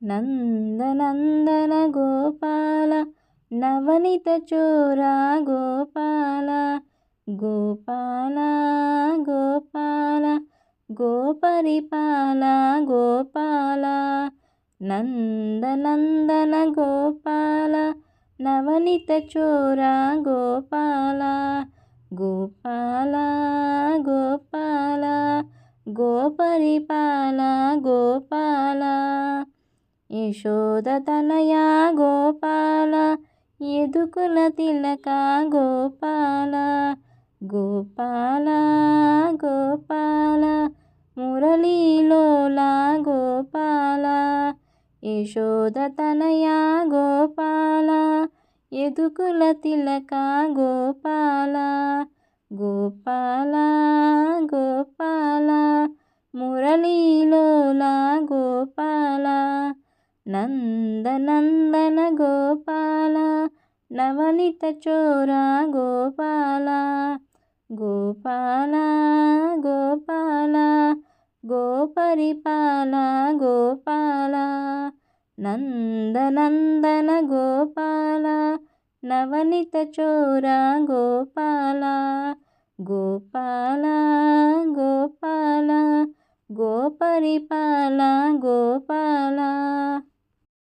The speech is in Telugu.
నందనందన గోపాల నవనిత చోర గోపాల గోపాల గోపాల గోపరిపాల గోపాల నందనందన గోపాల నవనిత చోర గోపాల గోపాల గోపాల గోపరిపాల గోపాల యశోద తనయా గోపాల యదుకుల తిలక గోపాల గోపాల గోపాల మురళీలోల గోపాల యశోద తనయా గోపాల యదుకుల తిలక గోపాల గోపాల గోపాల మురళీలోల గోపాల నందనందన గోపాల నవనిత చోర గోపాల గోపాల గోపాల గోపరిపాల గోపాల నందనందన గోపాల నవనిత చోర గోపాల గోపాల గోపాల గోపరిపాల గోపాల